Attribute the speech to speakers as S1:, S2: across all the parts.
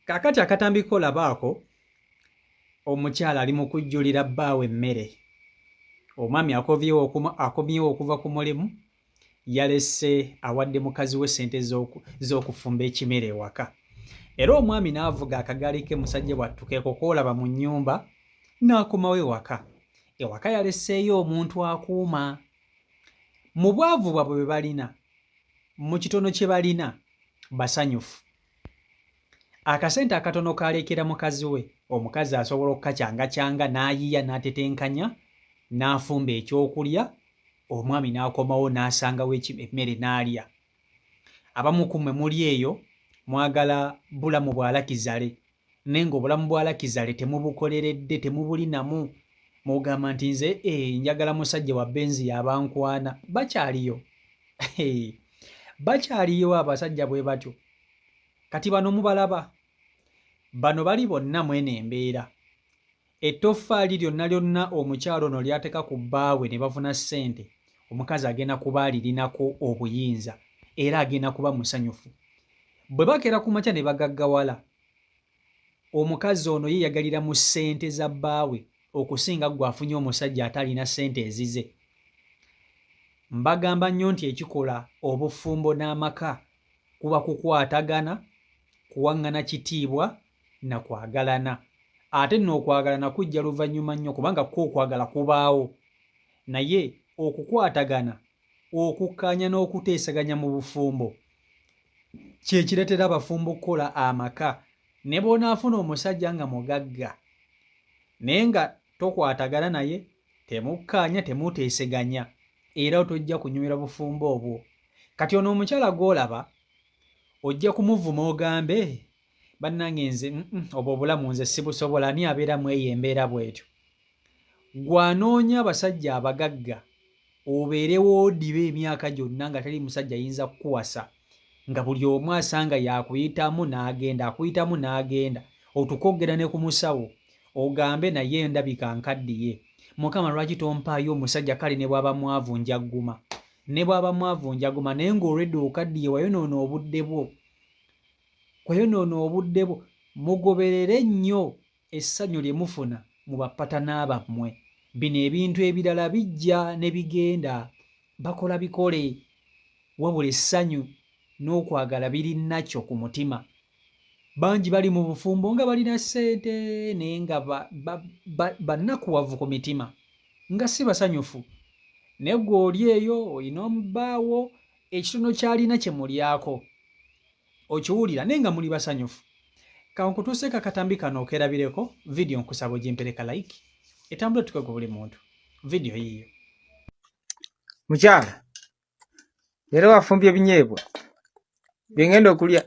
S1: Kaakati akatambiko olabaako omukyala ali mu kujjulira bbaawe emmere. Omwami akomyewo okuva ku mulimu yalese awadde mukazi we ssente z'okufumba ekimere ewaka. Era omwami n'avuga akagaali ke musajja bw'attukeeko koolaba mu nnyumba n'akomawo ewaka. Ewaka yaleseeyo omuntu akuuma. Mu bwavu bwabwe bwe balina, mu kitono kye balina, basanyufu. Akasente akatono kaalekera mukazi we, omukazi asobola okukacyangacyanga n'ayiya n'atetenkanya n'afumba ekyokulya, omwami n'akomawo n'asangawo emmere n'alya. Abamu ku mmwe muli eyo mwagala bulamu bwa lakizale, naye ng'obulamu bwa lakizale temubukoleredde, temubulinamu. Mugamba nti nze njagala musajja wa benzi y'abankwana. Bakyaliyo. Bakyaliyo abasajja bwe batyo. Kati bano mubalaba. Bano bali bonna mweno embeera. Ettoffaali lyonna omukyalo ono ly'ateeka ku bbaawe ne bafuna ssente, omukazi agenda kuba alirinako obuyinza era agenda kuba musanyufu. Bwe bakera ku makya ne bagaggawala, omukazi ono yeeyagalira mu ssente za bbaawe okusinga gwe afunye omusajja atalina ssente ezize. Mbagamba nnyo nti ekikola obufumbo n'amaka kuba kukwatagana, kuwaŋŋana kitiibwa na kwagalana. Ate nno okwagalana kujja luvannyuma nnyo kubanga ko okwagala kubaawo. Naye okukwatagana, okukkaanya n'okuteesaganya mu bufumbo kye kireetera abafumbo okukola amaka. Ne bw'onaafuna omusajja nga mugagga naye nga tokwatagana naye, temukkaanya, temuteeseganya, era tojja kunyumira bufumbo obwo. Kati ono omukyala gw'olaba ojja kumuvuma ogambe bannange nze obwo obulamu nze sibusobola, ani abeeramu eyo embeera bw'etyo. Gwanoonya abasajja abagagga obeerewo odiba emyaka gyonna nga teri musajja ayinza kukuwasa, nga buli omu asanga yakuyitamu n'agenda, akuyitamu n'agenda, otukoggera ne ku musawo ogambe naye ndabika nkaddiye. Mukama lwaki tompaayo omusajja, kale ne bw'aba mwavu njagguma, ne bw'aba mwavu njagguma, naye ng'olwedde okaddiye wayonoona obudde bwo. Kwayonoona obudde bwo. Mugoberere nnyo essanyu lye mufuna mu bapatana bammwe. Bino ebintu ebirala bijja ne bigenda, bakola bikole, wabula essanyu n'okwagala biri nakyo ku mutima. Bangi bali mu bufumbo nga balina ssente naye nga bannakuwavu ku mitima, nga si basanyufu. Naye ggwe oli eyo olina omubbaawo, ekitono ky'alina kye mulyako okiwulira naye nga muli basanyufu. Kankutuuseeko akatambi kano okerabireko, vidiyo nkusaba ogimpereka like, etambule tukwe buli muntu. Vidiyo yiyo.
S2: Mukyala, leero wafumbye ebinyeebwa bye ngenda okulya.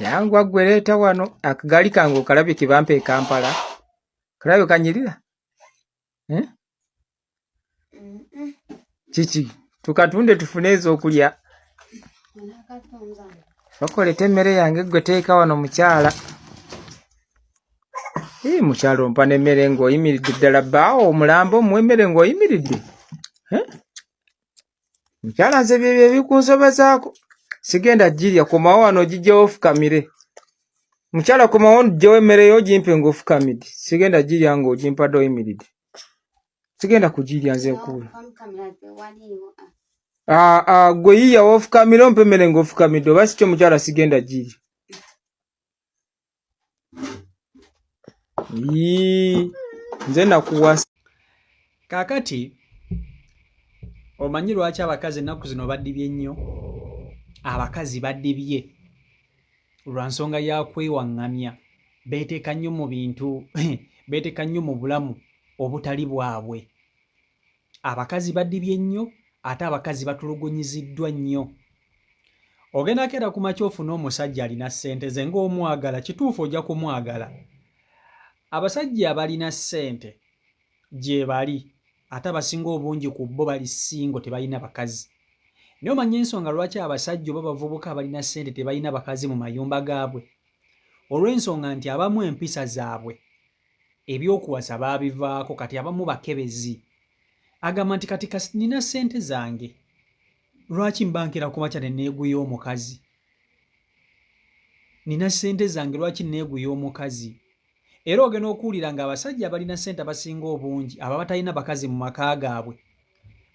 S2: Yangu ggwe leeta wano akagaali kange okalabye ke bampa e Kampala. Kalabye kanyirira? Kiki? Tukatunde tufune ez'okulya. Bakoleta emmere yange ggwe teeka wano mukyala. Mukyala ompa n'emmere ng'oyimiridde ddala bbaawo omulambo muwe emmere ng'oyimiridde. Mukyala nze byebyo ebikunsobezaako. Sigenda girya, komawo wano ogijjawo ofukamire. Mukyala komawo ggyawo emmere yo ogimpe ng'ofukamidde. Sigenda girya ng'ogimpadde oyimiridde. Sigenda kugirya nze nkuula. Gwe yiyawo ofukamire ompe emmere ng'ofukamidde, oba si kyo mukyala sigenda girya. Nze nakuwasa.
S1: Kaakati omanyi lwaki abakazi ennaku zino baddibye nnyo? Abakazi baddibye lwa nsonga ya kwewaŋŋamya. Beeteeka nnyo mu bintu beeteeka nnyo mu bulamu obutali bwabwe. Abakazi baddibye nnyo, ate abakazi batulugunyiziddwa nnyo. Ogendako era ku makya ofuna omusajja alina ssente ze ng'omwagala, kituufu ojja kumwagala. Abasajja abalina ssente gye bali, ate abasinga obungi ku bo bali singo, tebalina bakazi. Naye omanyi ensonga lwaki abasajja oba bavubuka abalina ssente tebalina bakazi mu mayumba gaabwe? Olw'ensonga nti abamu empisa zaabwe ebyokuwasa baabivaako, kati abamu bakebezi. Agamba nti kati nina ssente zange, lwaki mbankera ku makya ne neeguya omukazi? nina ssente zange lwaki neeguya omukazi. Era ogenda okuwulira ng'abasajja abalina ssente abasinga obungi aba batalina bakazi mu maka gaabwe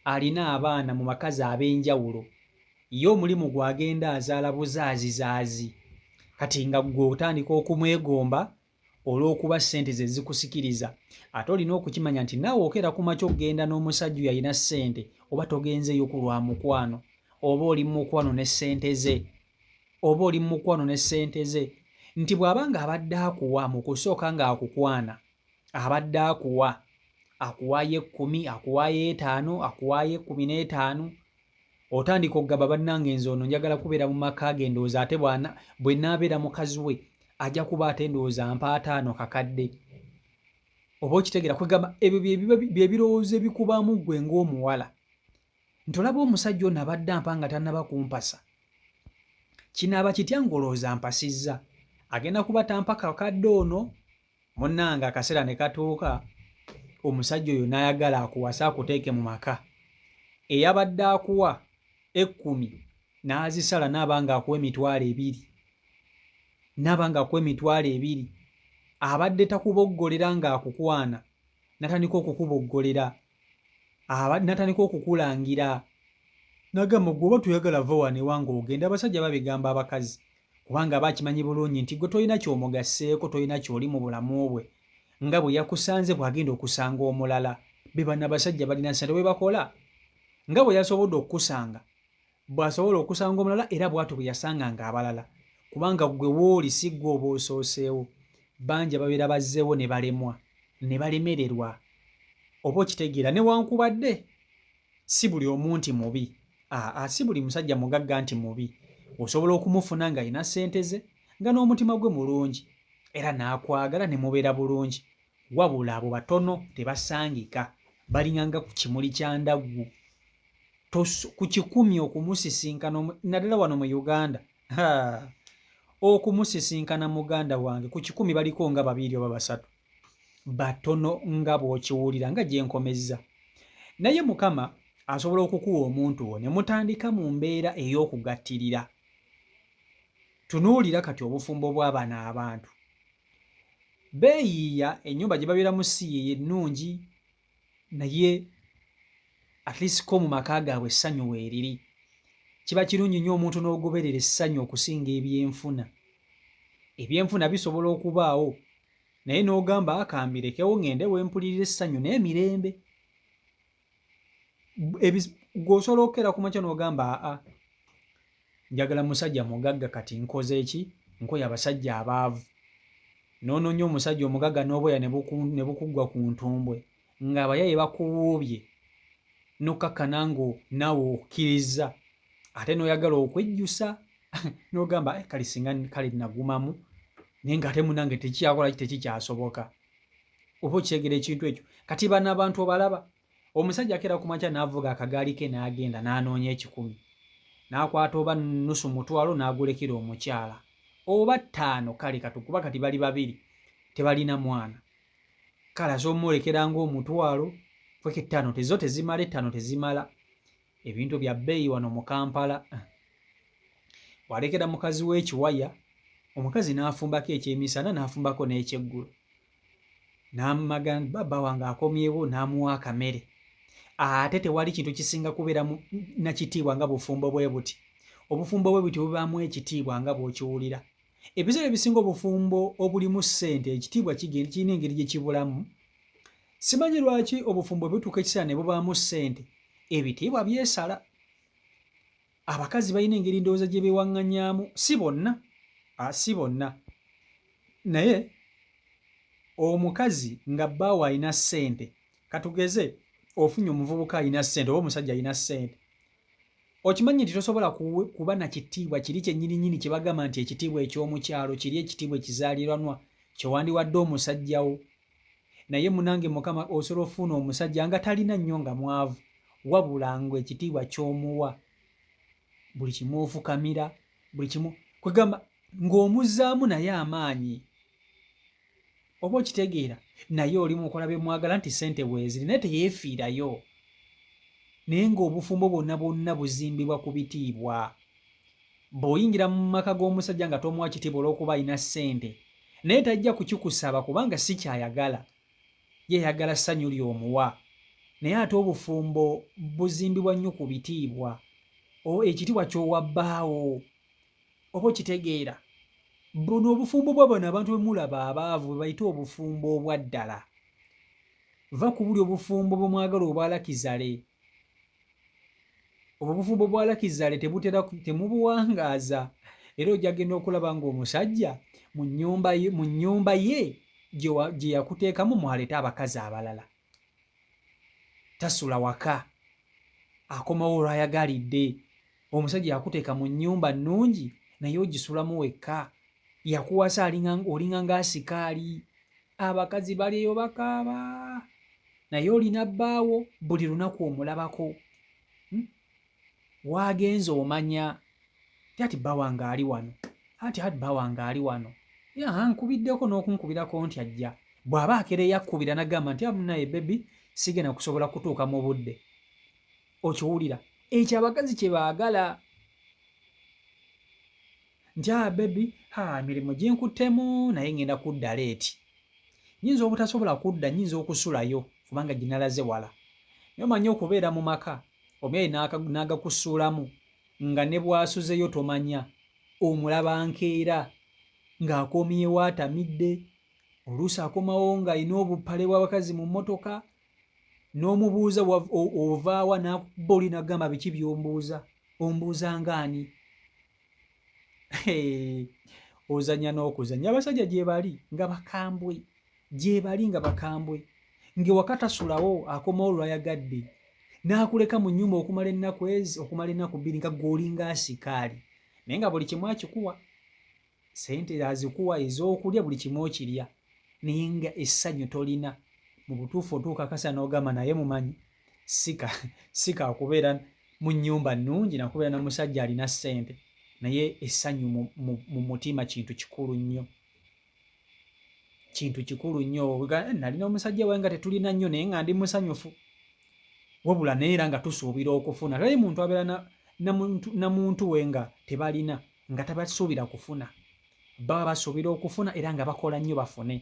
S1: alina abaana mu bakazi ab'enjawulo, ye omulimu gw'agenda azaala buzaazizaazi. Kati nga ggwe otandika okumwegomba olw'okuba ssente ze zikusikiriza, ate olina okukimanya nti naawe okera ku makya okgenda n'omusajja oyo alina ssente, oba togenzeeyo ku lwa mukwano, oba oli mu mukwano ne ssente ze, oba oli mu mukwano ne ssente ze, nti bw'abanga abadde akuwa mu kusooka ng'akukwana, abadde akuwa, akuwaayo 10, akuwaayo 5, akuwaayo 15, otandika okugamba bannange nze ono njagala kubeera mu maka ge, ndowooza ate bwe naabeera mukazi we ajja kuba ate ndowooza mpa 5 kakadde. Oba okitegeera kwegamba ebyo bye birowoozo ebikubamu ggwe ng'omuwala, nti olaba omusajja ono abadde ampa nga tannaba kumpasa, kinaaba kitya ng'olowooza mpasizza, agenda kuba tampa kakadde ono. Munnange akaseera ne katuuka omusajja oyo n'ayagala akuwasa akuteeke mu maka, eyabadde akuwa 10 n'azisala n'abanga akuwa emitwalo 2, n'abanga akuwa emitwalo 2, abadde takuboggolera ng'akukwana, natandika okukuboggolera, natandika okukulangira, n'agamba gwe oba toyagala va wano ewange ogenda. Abasajja babigamba abakazi kubanga bakimanyi bulungi nti gwe tolina ky'omugasseeko, tolina ky'oli mu bulamu bwe, nga bwe yakusanze bw'agenda okusanga omulala. Be bano abasajja balina ssente bwe bakola, nga bwe yasobodde okukusanga bw'asobola okusanga omulala, era bw'atyo bwe yasanganga abalala, kubanga ggwe wooli si ggwe oba osooseewo. Bangi ababeera bazzeewo ne balemwa, ne balemererwa. Oba okitegeera, newankubadde si buli omu nti mubi, si buli musajja mugagga nti mubi. Osobola okumufuna ng'alina ssente ze, nga n'omutima gwe mulungi, era n'akwagala ne mubeera bulungi, wabula abo batono tebasangika, balinganga ku kimuli kya ndaggu. Ku 10 okumusisinkana, naddala wano mu Uganda, okumusisinkana muganda wange ku 10 baliko nga 2 oba 3, batono nga bw'okiwulira, nga gye nkomezza. Naye Mukama asobola okukuwa omuntu wo ne mutandika mu mbeera ey'okugattirira. Tunuulira kati obufumbo bw'abano abantu, beeyiiya ennyumba gye babeeramu si ye ennungi, naye at least ko mu maka gaabwe essanyu weeriri. Kiba kirungi nnyo omuntu n'ogoberera essanyu okusinga ebyenfuna. Ebyenfuna bisobola okubaawo, naye n'ogamba akambirekewo ngende wempulirira essanyu n'emirembe. Gw'osobola okukera ku makya n'ogamba njagala musajja mugagga, kati nkoze ki? Nkoye abasajja abaavu. N'onoonya omusajja omugagga n'obwoya ne bukuggwa ku ntumbwe, ng'abayaye bakuwuubye, n'okkakkana ngo naawe okkiriza, ate n'oyagala okwejjusa n'ogamba kale singa kale nagumamu, naye ng'ate munange tekikyakola tekikyasoboka. Oba okitegera ekintu ekyo. Kati bano abantu obalaba, omusajja akera ku makya n'avuga akagaali ke n'agenda n'anoonya 10, n'akwata oba nusu mutwalo n'agulekera omukyala, oba 5, kale katukuba kati bali 2 tebalina mwana, kale az'omwolekera ng'omutwalo kweke 5 tezo tezimala, 5 tezimala. Ebintu bya bbeeyi wano mu Kampala. Walekera mukazi w'ekiwaya, omukazi n'afumbako ekyemisana n'afumbako n'ekyeggulo, n'amagana baba wange akomyewo, n'amuwa akamere. Ate tewali kintu kisinga kubeera na kitiibwa nga bufumbo bwe buti. Obufumbo bwe buti bubaamu ekitiibwa nga bw'okiwulira. Ebiseera ebisinga obufumbo obulimu ssente, ekitiibwa kirina engeri gye kibulamu. Simanyi lwaki obufumbo butuuka ekiseera ne bubaamu ssente, ebitiibwa byesala. Abakazi balina engeri ndowooza gye beewaŋŋanyaamu, si bonna, si bonna. Naye omukazi nga bbaawe alina ssente, katugeze ofunye omuvubuka alina ssente oba omusajja alina ssente, okimanyi nti tosobola kuba na kitiibwa kiri kyennyininyini kye bagamba nti ekitiibwa eky'omukyalo, kiri ekitiibwa ekizaaliranwa kye wandiwadde omusajjawo. Naye munange Mukama osobola ofuna omusajja nga talina nnyo nga mwavu, wabula ngo ekitiibwa ky'omuwa buli kimu ofukamira, buli kimu kwegamba ng'omuzzaamu naye amaanyi. Oba okitegeera, naye oli mukola bye mwagala nti ssente bweziri, naye teyeefiirayo. Naye ng'obufumbo bwonna bwonna buzimbibwa ku bitiibwa. bw'oyingira mu maka g'omusajja nga tomuwa kitiibwa olw'okuba alina ssente naye tajja kukikusaba kubanga si kyayagala, yeeyagala ssanyu ly'omuwa. Naye ate obufumbo buzimbibwa nnyo ku bitiibwa, ekitiibwa ky'owa bbaawo oba okitegeera. Buno obufumbo bwa bano abantu bwe mulaba abaavu bwe bayita obufumbo obwa ddala. Va ku buli obufumbo bwe mwagala obwa Lakizale. Obwo obufumbo bwa Lakizale temubuwangaaza, era ojja genda okulaba ng'omusajja mu nnyumba ye gye yakuteekamu mwaleete abakazi abalala. Tasula waka, akomawo olwayagalidde. Omusajja yakuteeka mu nnyumba nnungi naye ogisulamu wekka, yakuwasa olinga ng'asikaali. Abakazi baleeyo bakaaba naye olina bbaawo buli lunaku omulabako. Waagenze omanya ati bba wange ali wano, ati bba wange ali wano, nkubiddeko n'okunkubirako nti ajja. Bw'aba akereyo akkubira n'agamba nti naye bebi sigenda kusobola kutuuka mu budde. Okiwulira? Ekyo abakazi kye baagala. Nti bebi emirimu ginkuttemu naye ngenda kudda leeti. Nnyinza obutasobola kudda, nnyinza okusulayo kubanga ginalaze wala. Naye omanyi okubeera mu maka omyayi n'agakusuulamu nga ne bw'asuzeyo tomanya, omulaba nkeera ng'akomyewo atamidde, oluusi akomawo ng'alina obupale bw'abakazi mu mmotoka, n'omubuuza ovaawa n'akubba oli n'agamba biki by'ombuuza, ombuuza ng'ani? Ozannya n'okuzannya. Abasajja gye bali nga bakambwe, gye bali nga bakambwe, ng'ewaka tasulawo akomawo lwayagadde, n'akuleka mu nnyumba okumala ennaku bbiri nga gw'olinga asikaali. Naye nga buli kimu akikuwa, ssente azikuwa ez'okulya, buli kimu okirya, naye nga essanyu tolina. Mu butuufu otuuka akasa n'ogamba naye mumanyi sika kubeera mu nnyumba nnungi nakubeera na musajja alina ssente, naye essanyu mu mutima kintu kikulu nnyo. Kintu kikulu nnyo. Nalina omusajja wange nga tetulina nnyo naye nga ndi musanyufu. Wabula naye era nga tusuubira okufuna. Naye muntu abeera na muntu we nga tebalina, nga tabasuubira kufuna. Baba basuubira okufuna era nga bakola nnyo bafune.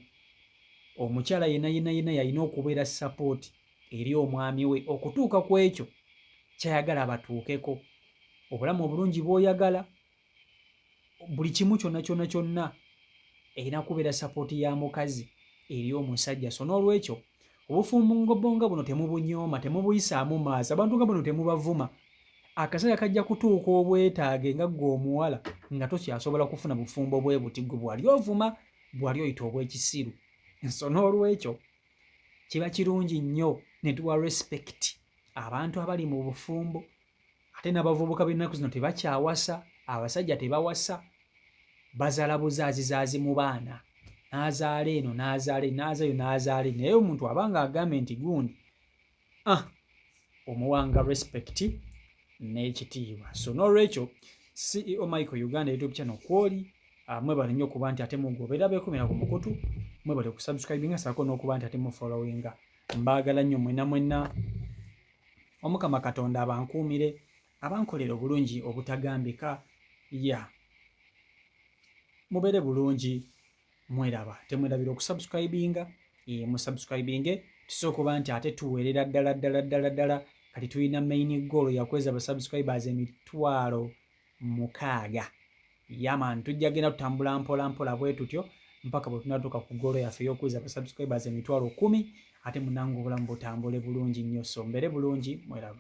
S1: Omukyala yenna yalina okubeera sapooti eri omwami we okutuuka ku ekyo kyayagala batuukeko. Obulamu obulungi bw'oyagala, buli kimu kyonna erina kubeera sapooti ya mukazi eri omusajja. So n'olwekyo obufumbo nga buno temubunyooma, temubuyisaamu maaso. Abantu nga buno temubavuma. Akasaya kajja kutuuka obwetaage nga ggwe omuwala nga tokyasobola kufuna bufumbo bwe buti, ggwe bwali ovuma, bwali oyita obw'ekisiru. So n'olwekyo kiba kirungi nnyo ne tuwa respect abantu abali mu bufumbo. Ate n'abavubuka b'ennaku zino tebakyawasa, abasajja tebawasa, bazaala buzaazizaazi mu baana. N'azaala eno n'azaala eno, n'azaayo n'azaala eno. Naye omuntu abanga agambe nti gundi omuwanga respect n'ekitiibwa. So n'olwekyo CEO Michael Uganda YouTube channel kwoli mwebale nnyo okuba nti ate mugoberera beekumira ku mukutu, mwebale kusubscribinga saako n'okuba nti ate mufollowinga. Mbaagala nnyo mwenna. Omukama Katonda abankuumire, abankolera obulungi obutagambika. Mubeere bulungi, mweraba. Temwerabira okusubscribinga, musubscribinge tusobola okuba nti ate tuweerera ddala kati tulina main goal yakweza basubscribers 6,000. Yaman, tujja genda tutambula mpola bwe tutyo mpaka bwe tunatuuka ku goal yaffe y'okweza basubscribers 10,000, ate munange obulamu butambule bulungi nnyo. So mbeere bulungi, mweraba.